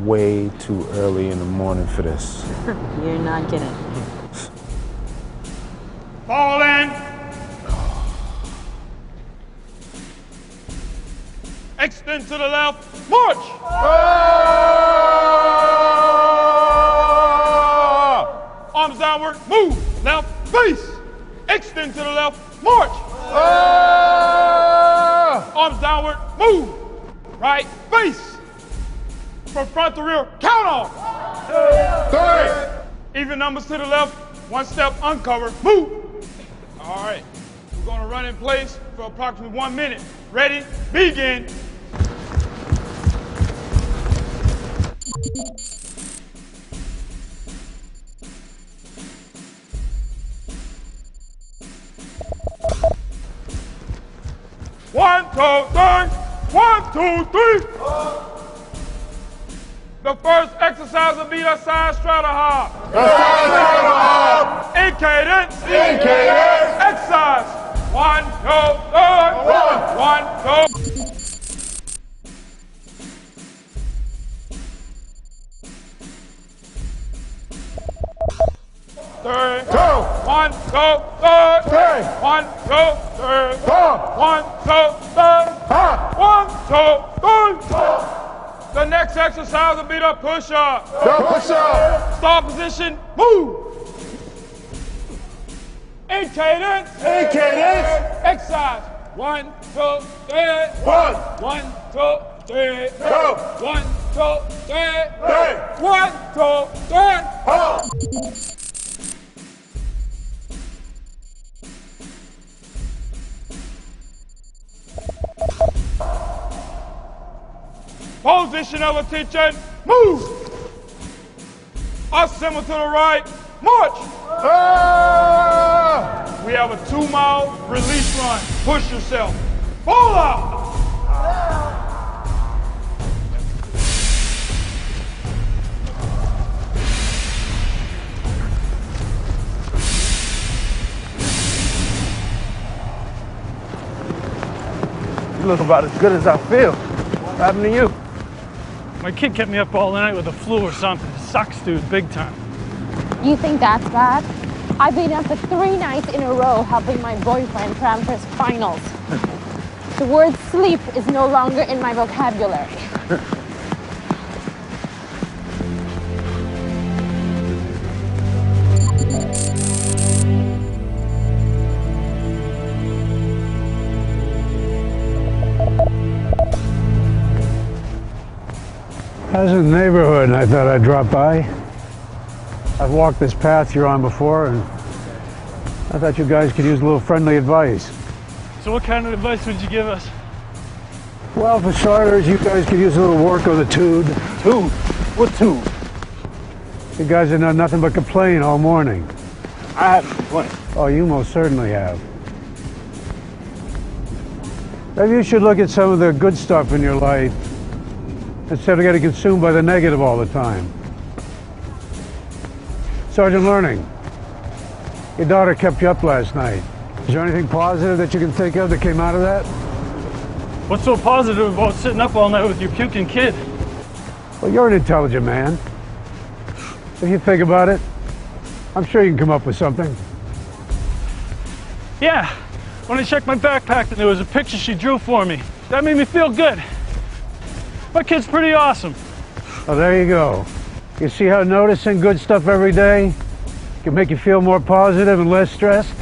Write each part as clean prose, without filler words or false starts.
way too early in the morning for this. You're not kidding. Fall in. Extend to the left. March. Arms downward. Move. Left face. Extend to the left. March. Arms downward. Move. Right face. From front to rear. Count off. 3. Even numbers to the left. One step uncover. Move. All right. We're going to run in place for approximately 1 minute. Ready? Begin. One, two, three. 1, 2, 3. The first exercise will be the side straddle hop. In cadence. Exercise. 1, 2, 3. 1, 2. 3, 2, 1, 2, 3, 1, 2, 3, 1, 2, 3, 1, 2, 3. The next exercise will be the push-up. Start position, move. In cadence. Exercise. 1, 2, 3. 1, 2, 3. 1, 2, 3. 1, 2, 3. Position of attention, move. Assemble to the right, march. We have a 2-mile release run. Push yourself. Fall out. You look about as good as I feel. What happened to you? My kid kept me up all night with a flu or something. It sucks, dude, big time. You think that's bad? I've been up for 3 nights in a row helping my boyfriend cram for his finals. The word sleep is no longer in my vocabulary. How's the neighborhood? I thought I'd drop by. I've walked this path you're on before, and I thought you guys could use a little friendly advice. So what kind of advice would you give us? Well, for starters, you guys could use a little work on the tude. Tude? What tude? You guys have done nothing but complain all morning. I haven't complained. Oh, you most certainly have. Maybe you should look at some of the good stuff in your life instead of getting consumed by the negative all the time. Sergeant Learning, your daughter kept you up last night. Is there anything positive that you can think of that came out of that? What's so positive about sitting up all night with your puking kid? Well, you're an intelligent man. If you think about it, I'm sure you can come up with something. Yeah, when I checked my backpack and there was a picture she drew for me. That made me feel good. My kid's pretty awesome. Oh, there you go. You see how noticing good stuff every day can make you feel more positive and less stressed?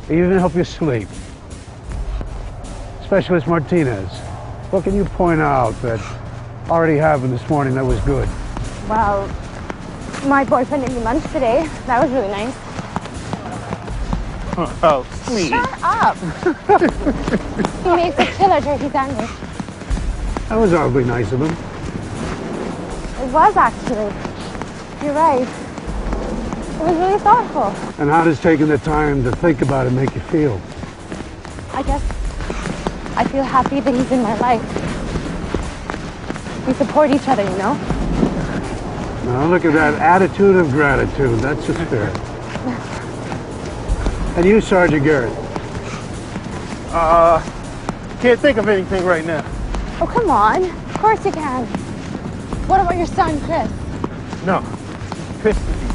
It even help you sleep. Specialist Martinez, what can you point out that already happened this morning that was good? Well, my boyfriend ate me lunch today. That was really nice. Oh, sweet. Shut up. He makes a killer turkey sandwich. That was awfully nice of him. It was actually. You're right. It was really thoughtful. And how does taking the time to think about it make you feel? I guess I feel happy that he's in my life. We support each other, you know? Now look at that attitude of gratitude. That's the spirit. And you, Sergeant Garrett? Can't think of anything right now. Oh, come on. Of course you can. What about your son, Chris? No. He's pissed at me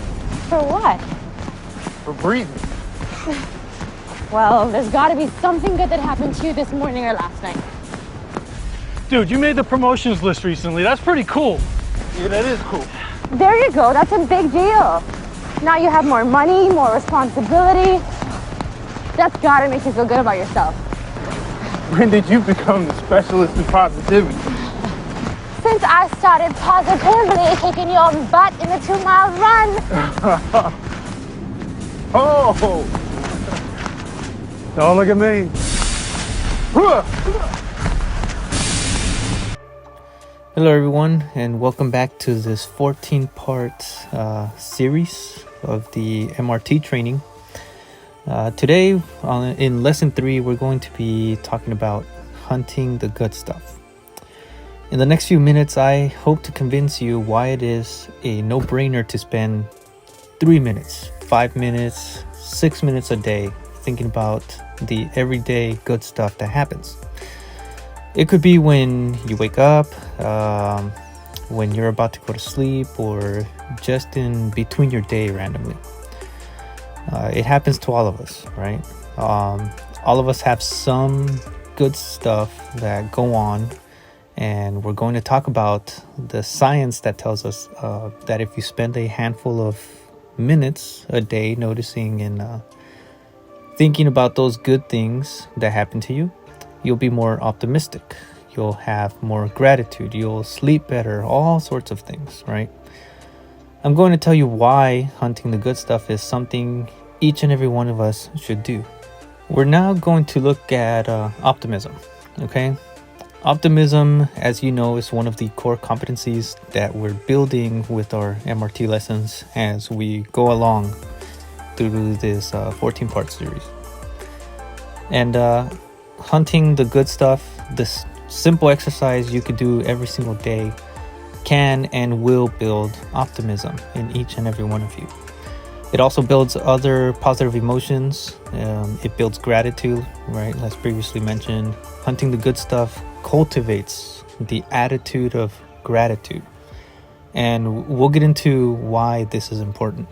For what? for breathing. Well, there's got to be something good that happened to you this morning or last night. Dude, you made the promotions list recently. That's pretty cool. Yeah, that is cool. There you go. That's a big deal. Now you have more money, more responsibility. That's got to make you feel good about yourself. When did you become the specialist in positivity? Since I started positively kicking your butt in the 2-mile run. Oh! Don't look at me. Hello everyone, and welcome back to this 14-part series of the MRT training. Today, in lesson 3, we're going to be talking about hunting the good stuff. In the next few minutes, I hope to convince you why it is a no-brainer to spend 3 minutes, 5 minutes, 6 minutes a day thinking about the everyday good stuff that happens. It could be when you wake up, when you're about to go to sleep, or just in between your day randomly. It happens to all of us, right? All of us have some good stuff that go on, and we're going to talk about the science that tells us that if you spend a handful of minutes a day noticing and thinking about those good things that happen to you, you'll be more optimistic, you'll have more gratitude, you'll sleep better, all sorts of things, right? I'm going to tell you why hunting the good stuff is something each and every one of us should do. We're now going to look at optimism, okay? Optimism, as you know, is one of the core competencies that we're building with our MRT lessons as we go along through this 14-part series. And hunting the good stuff, this simple exercise you could do every single day, can and will build optimism in each and every one of you. It also builds other positive emotions. It builds gratitude, right? As previously mentioned, hunting the good stuff cultivates the attitude of gratitude. And we'll get into why this is important.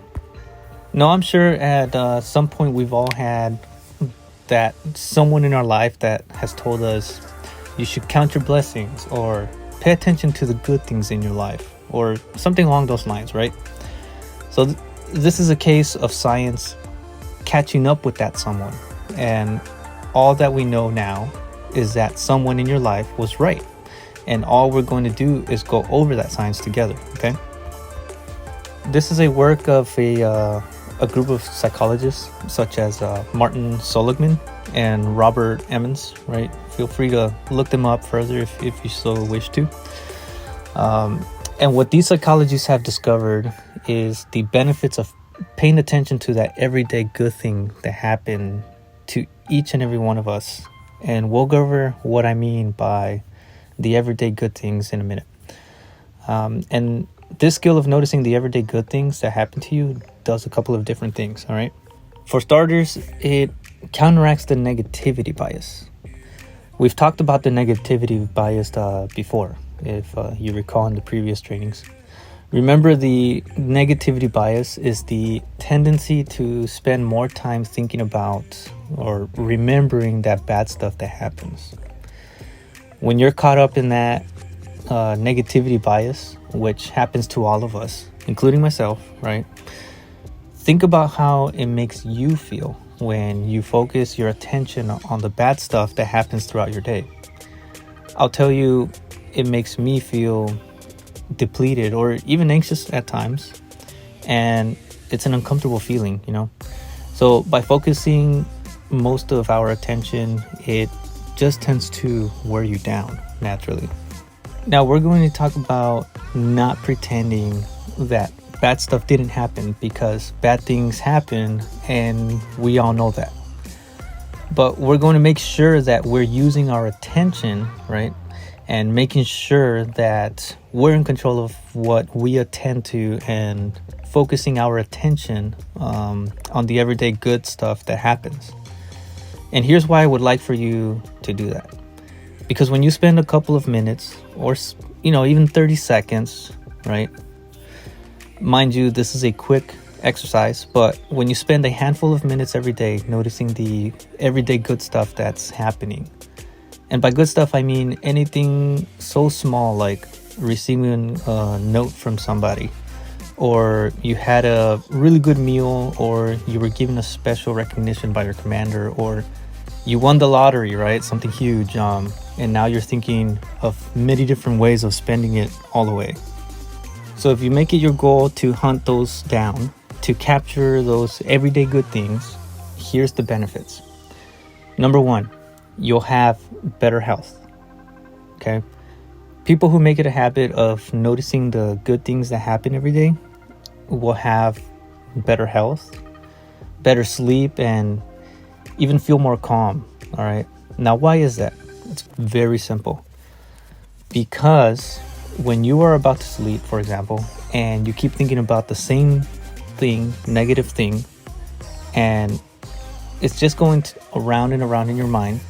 Now, I'm sure at some point we've all had that someone in our life that has told us you should count your blessings or pay attention to the good things in your life or something along those lines, right? So this is a case of science catching up with that someone, and all that we know now is that someone in your life was right, and all we're going to do is go over that science together, okay? This is a work of a group of psychologists such as Martin Seligman and Robert Emmons, right? Feel free to look them up further if you so wish to. And what these psychologists have discovered is the benefits of paying attention to that everyday good thing that happened to each and every one of us. And we'll go over what I mean by the everyday good things in a minute. And this skill of noticing the everyday good things that happen to you does a couple of different things, all right? For starters, it counteracts the negativity bias. We've talked about the negativity bias before, if you recall in the previous trainings. Remember, the negativity bias is the tendency to spend more time thinking about or remembering that bad stuff that happens. When you're caught up in that negativity bias, which happens to all of us, including myself, right? Think about how it makes you feel when you focus your attention on the bad stuff that happens throughout your day. I'll tell you, it makes me feel depleted or even anxious at times, and it's an uncomfortable feeling, you know? So by focusing most of our attention, it just tends to wear you down naturally. Now we're going to talk about not pretending that bad stuff didn't happen, because bad things happen and we all know that. But we're going to make sure that we're using our attention, right? And making sure that we're in control of what we attend to and focusing our attention on the everyday good stuff that happens. And here's why I would like for you to do that. Because when you spend a couple of minutes or even 30 seconds, right? Mind you, this is a quick exercise, but when you spend a handful of minutes every day noticing the everyday good stuff that's happening, and by good stuff I mean anything so small like receiving a note from somebody, or you had a really good meal, or you were given a special recognition by your commander, or you won the lottery, right? Something huge, and now you're thinking of many different ways of spending it all away. So if you make it your goal to hunt those down, to capture those everyday good things, here's the benefits. Number one, you'll have better health. Okay? People who make it a habit of noticing the good things that happen every day will have better health, better sleep, and even feel more calm. All right. Now, why is that? It's very simple. Because when you are about to sleep, for example, and you keep thinking about the same thing, negative thing, and it's just going around and around in your mind,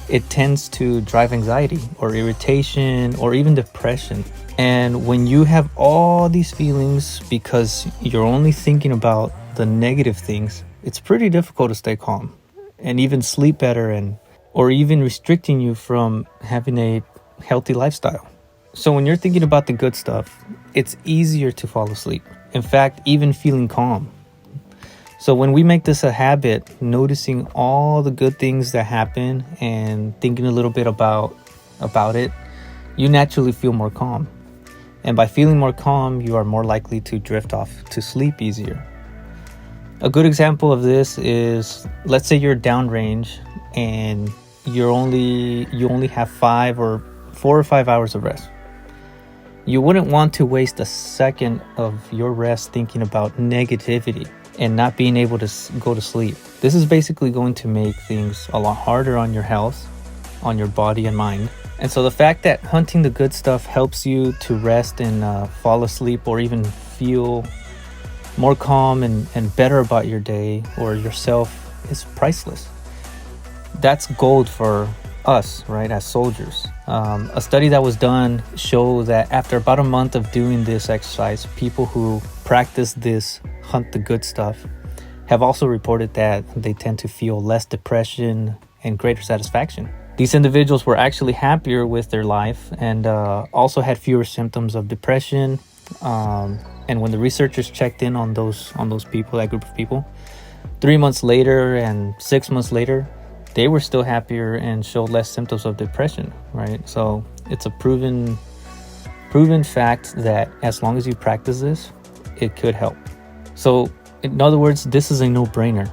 it tends to drive anxiety or irritation or even depression. And when you have all these feelings because you're only thinking about the negative things, it's pretty difficult to stay calm and even sleep better, or even restricting you from having a healthy lifestyle. So when you're thinking about the good stuff, it's easier to fall asleep. In fact, even feeling calm. So when we make this a habit, noticing all the good things that happen and thinking a little bit about it, you naturally feel more calm. And by feeling more calm, you are more likely to drift off to sleep easier. A good example of this is, let's say you're downrange and you only have 4 or 5 hours of rest. You wouldn't want to waste a second of your rest thinking about negativity and not being able to go to sleep. This is basically going to make things a lot harder on your health, on your body and mind. And so the fact that hunting the good stuff helps you to rest and fall asleep, or even feel more calm and better about your day or yourself, is priceless. That's gold for us, right, as soldiers. A study that was done showed that after about a month of doing this exercise, people who practice this hunt the good stuff have also reported that they tend to feel less depression and greater satisfaction. These individuals were actually happier with their life and also had fewer symptoms of depression. And when the researchers checked in on those people, that group of people, 3 months later and 6 months later, they were still happier and showed less symptoms of depression, right? So it's a proven fact that as long as you practice this, it could help. So in other words, this is a no-brainer.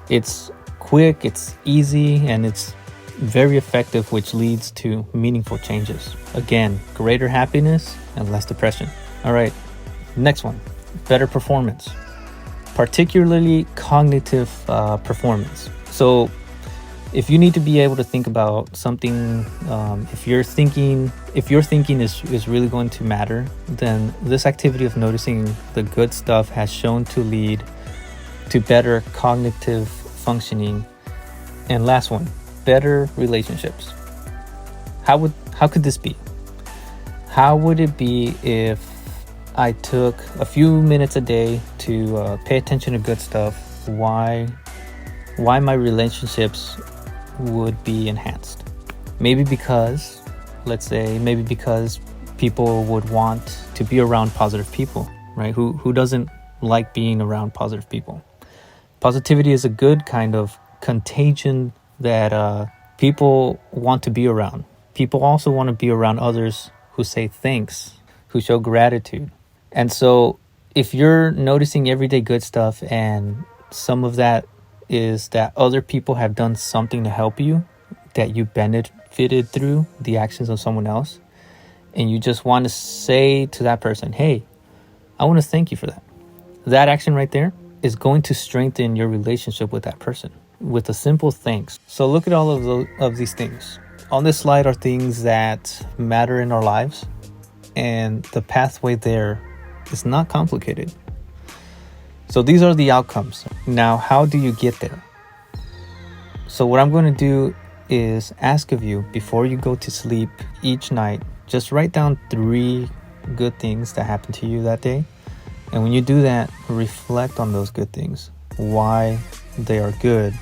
It's quick, it's easy, and it's very effective, which leads to meaningful changes. Again, greater happiness and less depression. All right, next one, better performance, particularly cognitive performance. So if you need to be able to think about something, if your thinking is really going to matter, then this activity of noticing the good stuff has shown to lead to better cognitive functioning. And last one, better relationships. How could this be? How would it be if I took a few minutes a day to pay attention to good stuff? Why my relationships would be enhanced? Maybe because people would want to be around positive people, right? Who doesn't like being around positive people? Positivity is a good kind of contagion that people want to be around. People also want to be around others who say thanks, who show gratitude. And so if you're noticing everyday good stuff, and some of that is that other people have done something to help you, that you benefited through the actions of someone else, and you just want to say to that person, hey, I want to thank you for that. That action right there is going to strengthen your relationship with that person with a simple thanks. So look at all of these things. On this slide are things that matter in our lives, and the pathway there is not complicated. So these are the outcomes. Now, how do you get there? So what I'm going to do is ask of you, before you go to sleep each night, just write down 3 good things that happened to you that day. And when you do that, reflect on those good things, why they are good.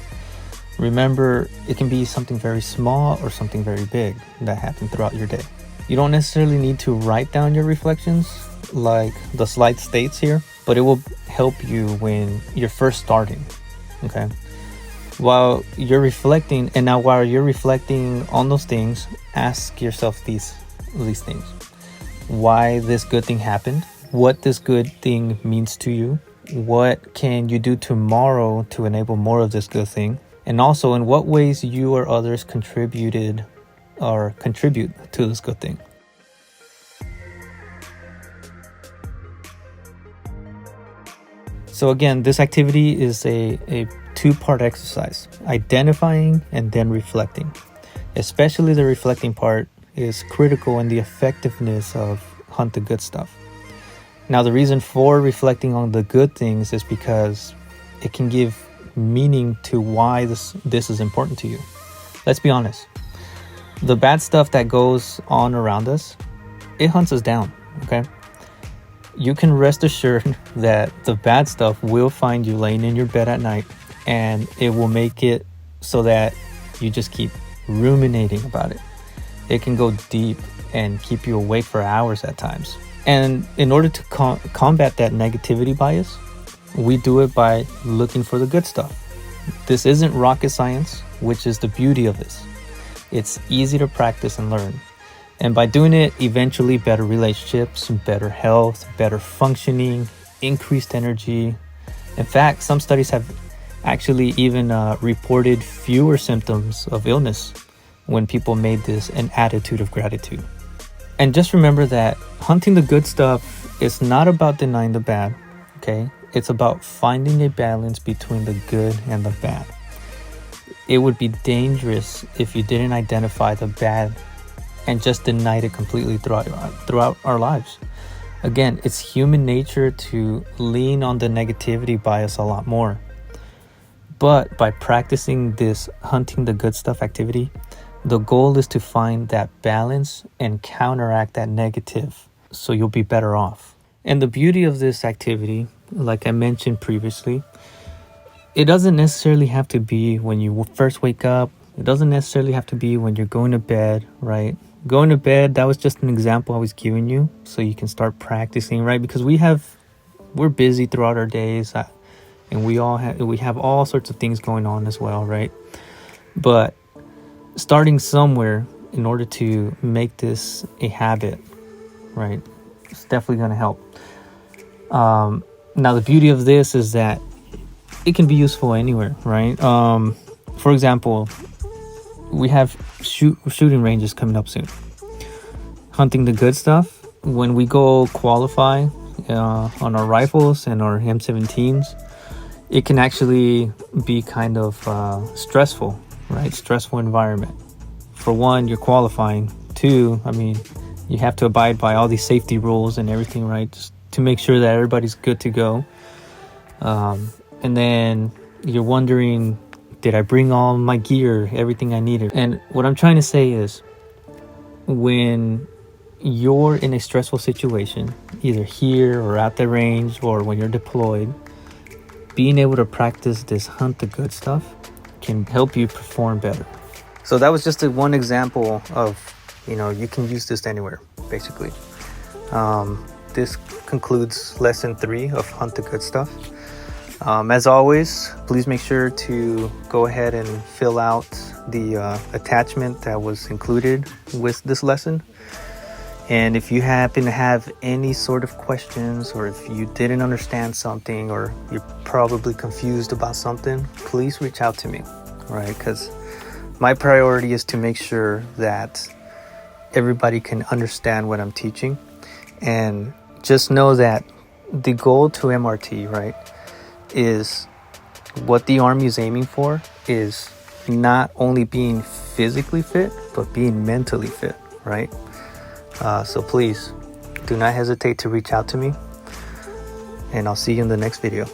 Remember, it can be something very small or something very big that happened throughout your day. You don't necessarily need to write down your reflections like the slide states here, but it will help you when you're first starting, okay? While you're reflecting on those things, ask yourself these things. Why this good thing happened, what this good thing means to you, what can you do tomorrow to enable more of this good thing, and also in what ways you or others contribute to this good thing. So again, this activity is a 2-part exercise, identifying and then reflecting. Especially the reflecting part is critical in the effectiveness of Hunt the Good Stuff. Now, the reason for reflecting on the good things is because it can give meaning to why this is important to you. Let's be honest. The bad stuff that goes on around us, it hunts us down, okay? You can rest assured that the bad stuff will find you laying in your bed at night, and it will make it so that you just keep ruminating about it. It can go deep and keep you awake for hours at times. And in order to combat that negativity bias, we do it by looking for the good stuff. This isn't rocket science, which is the beauty of this. It's easy to practice and learn. And by doing it, eventually better relationships, better health, better functioning, increased energy. In fact, some studies have actually even reported fewer symptoms of illness when people made this an attitude of gratitude. And just remember that hunting the good stuff is not about denying the bad, okay? It's about finding a balance between the good and the bad. It would be dangerous if you didn't identify the bad and just denied it completely throughout our lives. Again, it's human nature to lean on the negativity bias a lot more. But by practicing this hunting the good stuff activity, the goal is to find that balance and counteract that negative so you'll be better off. And the beauty of this activity, like I mentioned previously, it doesn't necessarily have to be when you first wake up. It doesn't necessarily have to be when you're going to bed, right? Going to bed, that was just an example I was giving you so you can start practicing, right? Because we're busy throughout our days, and we have all sorts of things going on as well, right? But starting somewhere in order to make this a habit, right? It's definitely going to help. Now, the beauty of this is that it can be useful anywhere, right? For example, we have shooting ranges coming up soon. Hunting the good stuff, when we go qualify on our rifles and our M17s, it can actually be kind of stressful, right? Stressful environment. For one, you're qualifying. 2, I mean, you have to abide by all these safety rules and everything, right? Just to make sure that everybody's good to go. And then you're wondering, did I bring all my gear, everything I needed? And what I'm trying to say is, when you're in a stressful situation, either here or at the range or when you're deployed, being able to practice this hunt the good stuff can help you perform better. So that was just one example of, you can use this anywhere, basically. This concludes lesson 3 of Hunt the Good Stuff. As always, please make sure to go ahead and fill out the attachment that was included with this lesson. And if you happen to have any sort of questions, or if you didn't understand something, or you're probably confused about something, please reach out to me, right? Because my priority is to make sure that everybody can understand what I'm teaching. And just know that the goal to MRT, right, is what the Army is aiming for is not only being physically fit, but being mentally fit, right? So please do not hesitate to reach out to me, and I'll see you in the next video.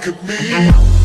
look at me.